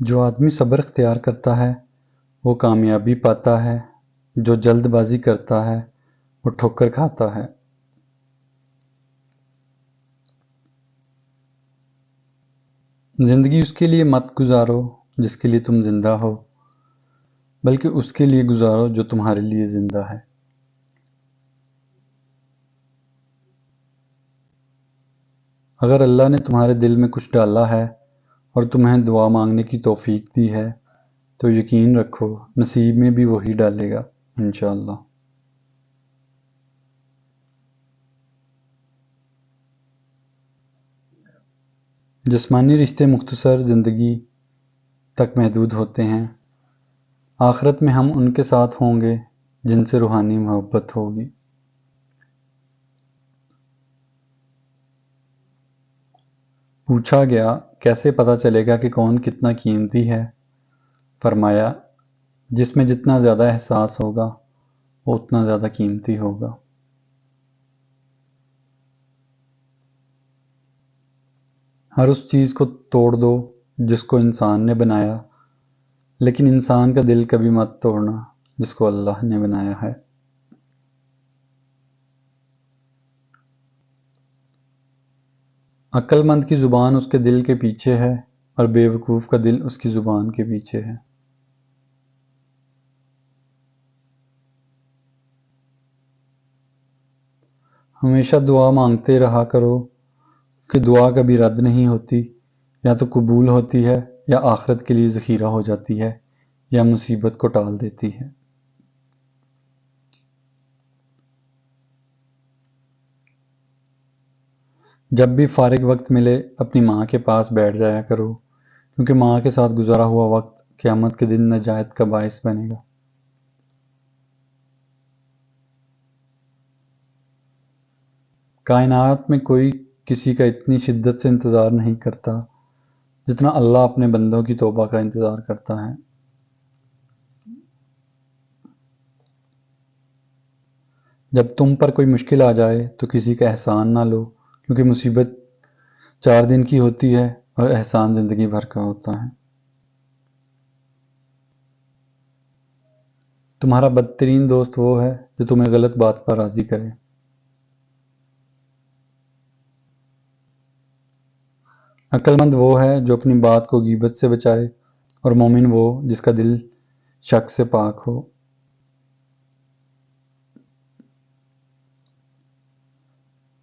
جو آدمی صبر اختیار کرتا ہے وہ کامیابی پاتا ہے، جو جلد بازی کرتا ہے وہ ٹھوکر کھاتا ہے۔ زندگی اس کے لیے مت گزارو جس کے لیے تم زندہ ہو، بلکہ اس کے لیے گزارو جو تمہارے لیے زندہ ہے۔ اگر اللہ نے تمہارے دل میں کچھ ڈالا ہے اور تمہیں دعا مانگنے کی توفیق دی ہے تو یقین رکھو نصیب میں بھی وہی ڈالے گا انشاءاللہ۔ جسمانی رشتے مختصر زندگی تک محدود ہوتے ہیں، آخرت میں ہم ان کے ساتھ ہوں گے جن سے روحانی محبت ہوگی۔ پوچھا گیا کیسے پتہ چلے گا کہ کون کتنا قیمتی ہے؟ فرمایا جس میں جتنا زیادہ احساس ہوگا وہ اتنا زیادہ قیمتی ہوگا۔ ہر اس چیز کو توڑ دو جس کو انسان نے بنایا، لیکن انسان کا دل کبھی مت توڑنا جس کو اللہ نے بنایا ہے۔ عقل مند کی زبان اس کے دل کے پیچھے ہے اور بے وقوف کا دل اس کی زبان کے پیچھے ہے۔ ہمیشہ دعا مانگتے رہا کرو کہ دعا کبھی رد نہیں ہوتی، یا تو قبول ہوتی ہے یا آخرت کے لیے ذخیرہ ہو جاتی ہے یا مصیبت کو ٹال دیتی ہے۔ جب بھی فارغ وقت ملے اپنی ماں کے پاس بیٹھ جایا کرو، کیونکہ ماں کے ساتھ گزارا ہوا وقت قیامت کے دن نجات کا باعث بنے گا۔ کائنات میں کوئی کسی کا اتنی شدت سے انتظار نہیں کرتا جتنا اللہ اپنے بندوں کی توبہ کا انتظار کرتا ہے۔ جب تم پر کوئی مشکل آ جائے تو کسی کا احسان نہ لو، کیونکہ مصیبت 4 دن کی ہوتی ہے اور احسان زندگی بھر کا ہوتا ہے۔ تمہارا بدترین دوست وہ ہے جو تمہیں غلط بات پر راضی کرے۔ عقل مند وہ ہے جو اپنی بات کو غیبت سے بچائے، اور مومن وہ جس کا دل شک سے پاک ہو۔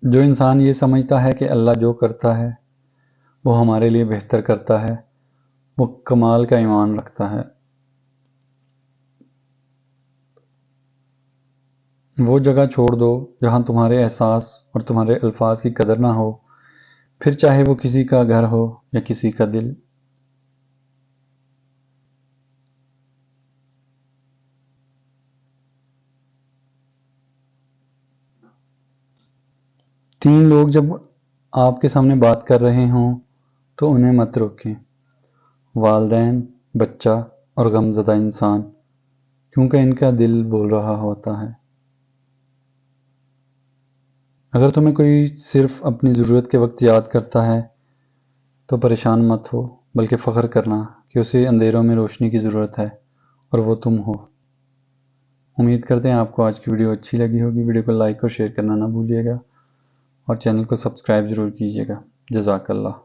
جو انسان یہ سمجھتا ہے کہ اللہ جو کرتا ہے وہ ہمارے لیے بہتر کرتا ہے، وہ کمال کا ایمان رکھتا ہے۔ وہ جگہ چھوڑ دو جہاں تمہارے احساس اور تمہارے الفاظ کی قدر نہ ہو، پھر چاہے وہ کسی کا گھر ہو یا کسی کا دل۔ تین لوگ جب آپ کے سامنے بات کر رہے ہوں تو انہیں مت روکیں، والدین، بچہ اور غمزدہ انسان، کیونکہ ان کا دل بول رہا ہوتا ہے۔ اگر تمہیں کوئی صرف اپنی ضرورت کے وقت یاد کرتا ہے تو پریشان مت ہو، بلکہ فخر کرنا کہ اسے اندھیروں میں روشنی کی ضرورت ہے اور وہ تم ہو۔ امید کرتے ہیں آپ کو آج کی ویڈیو اچھی لگی ہوگی۔ ویڈیو کو لائک اور شیئر کرنا نہ بھولیے گا، اور چینل کو سبسکرائب ضرور کیجیے گا۔ جزاک اللہ۔